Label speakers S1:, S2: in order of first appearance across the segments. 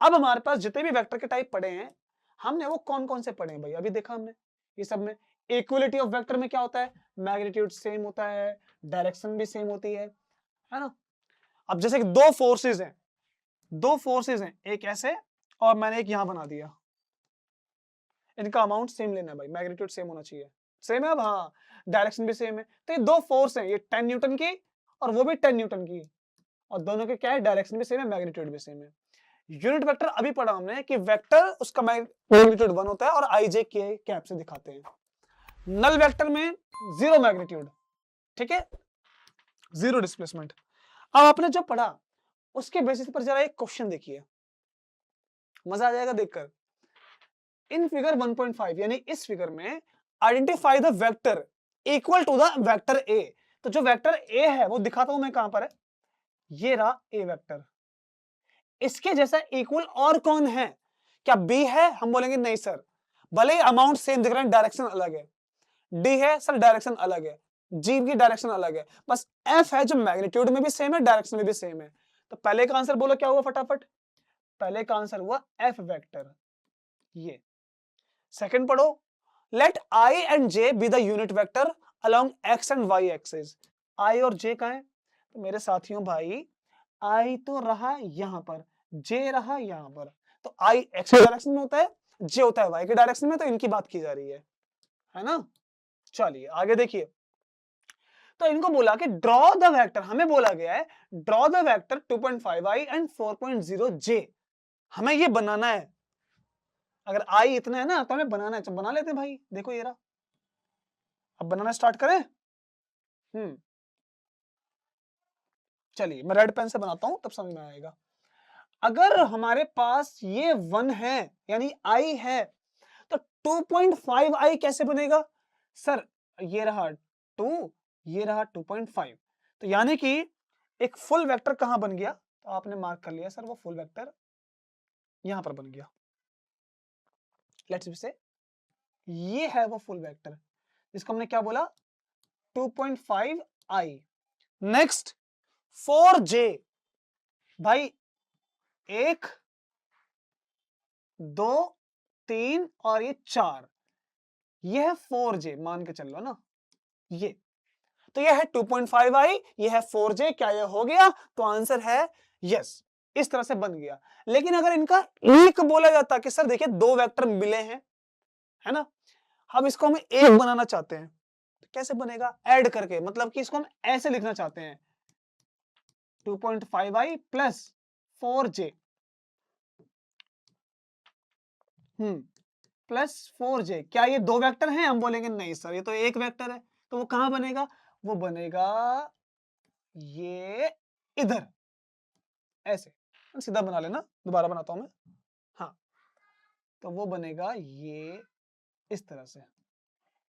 S1: अब हमारे पास जितने भी वेक्टर के टाइप पढ़े हैं, हमने वो कौन कौन से पढ़े हैं भाई, अभी देखा हमने ये सब में। इक्वलिटी ऑफ वेक्टर में क्या होता है, मैग्नीट्यूड सेम होता है, डायरेक्शन भी सेम होती है ना। अब जैसे कि दो फोर्सेज हैं, एक ऐसे और मैंने एक यहां बना दिया, इनका अमाउंट सेम लेना है भाई, मैग्नीट्यूड सेम होना चाहिए। सेम है अब, हाँ डायरेक्शन भी सेम है। तो ये दो फोर्स हैं, ये 10 न्यूटन की और वो भी 10 न्यूटन की, और दोनों के क्या है, डायरेक्शन भी सेम है, मैग्नीट्यूड भी सेम है। यूनिट वेक्टर अभी पढ़ा हमने कि वेक्टर उसका मैग्नीट्यूड 1 होता है और आई जे के कैप से दिखाते हैं। नल वेक्टर में जीरो मैग्नीट्यूड, ठीक है, जीरो डिस्प्लेसमेंट। अब आपने जो पढ़ा उसके बेसिस पर जरा एक क्वेश्चन देखिए, मजा आ जाएगा देखकर। इन फिगर 1.5 यानी इस फिगर में identify the vector equal to the vector A. तो जो वेक्टर ए है वो दिखाता हूं मैं कहां पर है, ये रहा ए वेक्टर। इसके जैसा इक्वल और कौन है, क्या बी है, हम बोलेंगे नहीं सर, भले ही अमाउंट सेम दिख रहा है डायरेक्शन अलग है। डी है सर, डायरेक्शन अलग है। जी की डायरेक्शन अलग है, बस एफ है जो मैग्नीट्यूड में भी सेम है, डायरेक्शन में भी सेम है। तो पहले का आंसर बोलो क्या हुआ फटाफट, पहले का आंसर हुआ एफ वेक्टर। ये सेकंड पढ़ो, let i and j be the unit vector along x and y axis. I और जे का है, तो मेरे साथियों भाई आई तो रहा यहां पर, जे रहा यहां पर। तो आई एक्स के डायरेक्शन में होता है, जे होता है वाई के डायरेक्शन में, तो इनकी बात की जा रही है ना। चलिए आगे देखिए, तो इनको बोला कि ड्रॉ द वेक्टर, हमें बोला गया है draw the vector 2.5i and 4.0j, हमें ये बनाना है। अगर आई इतना है ना तो हमें बनाना है, तो बना लेते हैं भाई। देखो ये रहा, अब बनाना स्टार्ट करें। चलिए मैं रेड पेन से बनाता हूं तब समझ में आएगा। अगर हमारे पास ये 1 है यानी आई है, तो 2.5i कैसे बनेगा सर, ये रहा 2, ये रहा 2.5, तो यानी कि एक फुल वेक्टर कहां बन गया, तो आपने मार्क कर लिया सर वो फुल वेक्टर यहां पर बन गया। लेट्स से ये है वो फुल वेक्टर जिसको हमने क्या बोला 2.5i। नेक्स्ट 4j, भाई 1 2 3 और ये 4, ये है 4j मान के चल लो ना, ये तो ये है 2.5i, ये है 4j, क्या ये हो गया, तो आंसर है यस, इस तरह से बन गया। लेकिन अगर इनका एक बोला जाता कि सर देखिए दो वेक्टर मिले हैं, है ना, अब इसको हम एक बनाना चाहते हैं, तो कैसे बनेगा, ऐड करके, मतलब कि इसको हम ऐसे लिखना चाहते हैं 2.5i plus 4j plus 4j, क्या ये दो वेक्टर हैं, हम बोलेंगे नहीं सर ये तो एक वेक्टर है। तो वो कहां बनेगा, वो बनेगा ये इधर, ऐसे सीधा बना लेना, दोबारा बनाता हूं मैं, हाँ तो वो बनेगा ये इस तरह से।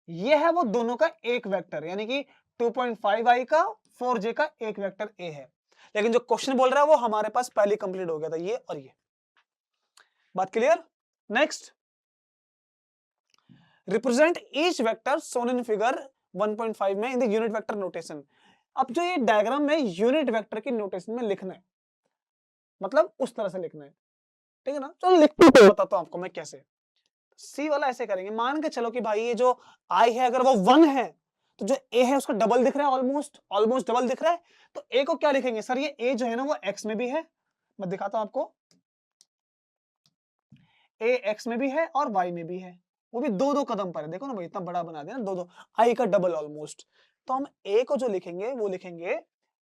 S1: ये है वो दोनों का एक वेक्टर, यानी कि 2.5i का 4j का एक वेक्टर ए है। लेकिन जो क्वेश्चन बोल रहा है वो हमारे पास पहले कंप्लीट हो गया था, ये और ये बात clear. Next, represent each vector shown in figure 1.5 में in the unit vector notation. अब जो ये डायग्राम में यूनिट वेक्टर की नोटेशन में लिखना है, मतलब उस तरह से लिखना है, ठीक है ना। चलो लिखते तो बताता हूं आपको मैं कैसे। सी वाला ऐसे करेंगे, मान के चलो कि भाई ये जो आई है अगर वो 1 है, तो जो ए है उसका डबल दिख रहा है, ऑलमोस्ट ऑलमोस्ट डबल दिख रहा है, तो ए को क्या लिखेंगे सर, ये ए जो है ना वो एक्स में भी है, मैं दिखाता हूं आपको, ए एक्स में भी है और वाई में भी है, वो भी दो दो कदम पर है, देखो ना भाई इतना बड़ा बना दिया ना, दो दो आई का डबल ऑलमोस्ट। तो हम ए को जो लिखेंगे वो लिखेंगे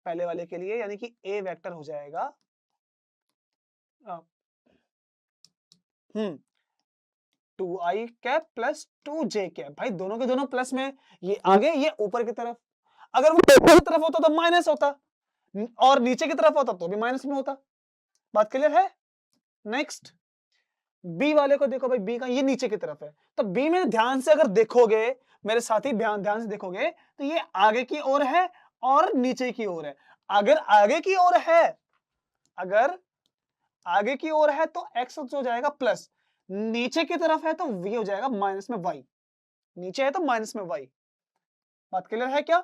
S1: पहले वाले के लिए, यानी कि ए वेक्टर हो जाएगा 2i cap plus 2j cap, भाई दोनों के दोनों प्लस में, ये आगे ये ऊपर की तरफ, अगर वो ऊपर की तरफ होता तो माइनस होता, और नीचे की तरफ होता तो भी माइनस में होता। बात क्लियर है। नेक्स्ट, बी वाले को देखो भाई, बी का ये नीचे की तरफ है, तो बी में ध्यान से अगर देखोगे मेरे साथी, ध्यान ध्यान से देखोगे तो ये आगे की ओर है और नीचे की ओर है। अगर आगे की ओर है, अगर आगे की ओर है तो x हो जाएगा प्लस, नीचे की तरफ है तो v हो जाएगा माइनस में y, नीचे है तो माइनस में y। बात क्लियर है क्या।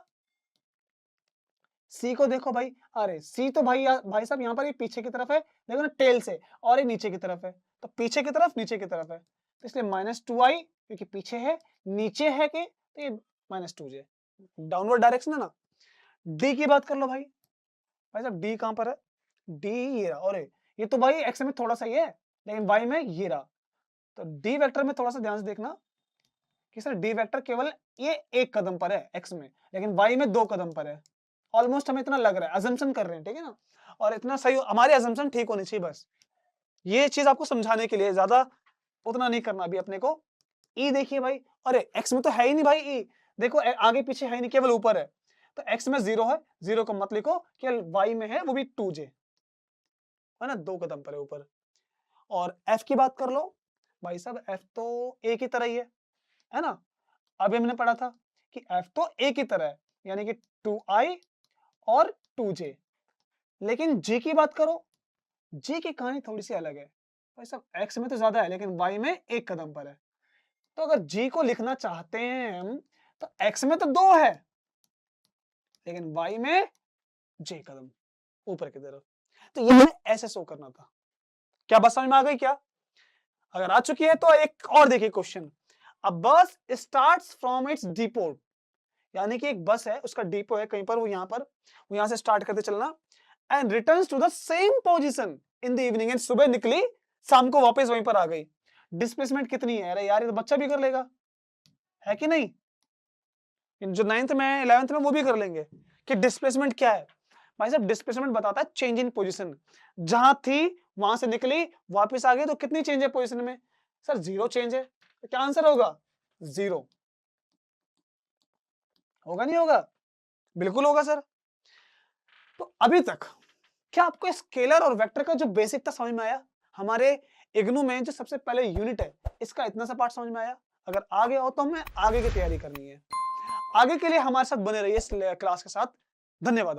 S1: सी को देखो भाई, अरे सी तो भाई साहब यहाँ पर ये पीछे की तरफ है, देखो ना टेल से, और ये नीचे की तरफ है, तो पीछे की तरफ नीचे की तरफ है, तो इसलिए -2i क्योंकि पीछे है, नीचे है कि तो ये -2j, डाउनवर्ड डायरेक्शन है ना। डी की बात कर लो भाई साहब डी कहां पर है, डी ये रहा, और ये तो भाई एक्स में थोड़ा सा ही है, लेकिन वाई में ये रहा, तो डी वेक्टर में थोड़ा सा ध्यान से देखना कि सर डी वेक्टर केवल ये एक कदम पर है एक्स में, लेकिन वाई में 2 कदम पर है। ऑलमोस्ट हमें इतना लग रहा है, अजम्पशन कर रहे हैं, ठीक है ना, और इतना सही हमारे अजम्पशन ठीक होने चाहिए बस, ये चीज आपको समझाने के लिए, ज्यादा उतना नहीं करना अभी अपने को। ई देखिए भाई, अरे एक्स में तो है ही नहीं भाई ई, देखो आगे पीछे है नहीं, केवल ऊपर है, तो एक्स में 0 है, 0 को मत लिखो, केवल वाई में है, वो भी 2j है ना, 2 कदम पर है ऊपर। और एफ की बात कर लो भाई साहब, एफ तो ए की तरह ही है ना, अभी हमने पढ़ा था कि एफ तो ए की तरह है, यानी कि 2i और 2j, लेकिन जी की बात करो, जी की कहानी थोड़ी सी अलग है भाई साहब, एक्स में तो ज्यादा है लेकिन वाई में 1 कदम पर है, तो अगर जी को लिखना चाहते हैं हम, तो एक्स में तो 2 है, लेकिन वाई में j कदम ऊपर की तरफ, तो ये हमें ऐसे शो करना था। क्या बात समझ में आ गई क्या? अगर आ चुकी है तो एक और देखिए क्वेश्चन, अ बस स्टार्ट्स फ्रॉम इट्स डिपो, यानी कि एक बस है, उसका डिपो है कहीं पर, वो यहाँ से स्टार्ट करते चलना, and returns to the same position in the evening, and सुबह निकली, शाम को वापस वहीं पर आ गई, डिस्प्लेसमेंट कितनी है? अरे यार ये तो बच्चा भी कर लेगा, है कि नहीं, जो 9th में 11th में वो भी कर लेंगे कि डिस्प्लेसमेंट क्या है। भाई साहब डिस्प्लेसमेंट बताता है चेंज इन पोजीशन, जहां थी वहां से निकली वापस आ गई, तो कितनी चेंज है पोजीशन में? सर 0 चेंज है, तो क्या आंसर होगा? 0 होगा, नहीं होगा? बिल्कुल होगा सर। तो अभी तक क्या आपको स्केलर और वेक्टर का जो बेसिक था समझ में आया? हमारे इग्नू में जो सबसे पहले यूनिट है, इसका इतना सा पार्ट समझ में आया? अगर आगे हो तो हमें आगे की तैयारी करनी है, आगे के लिए हमारे साथ बने रहिए इस क्लास के साथ। धन्यवाद आप।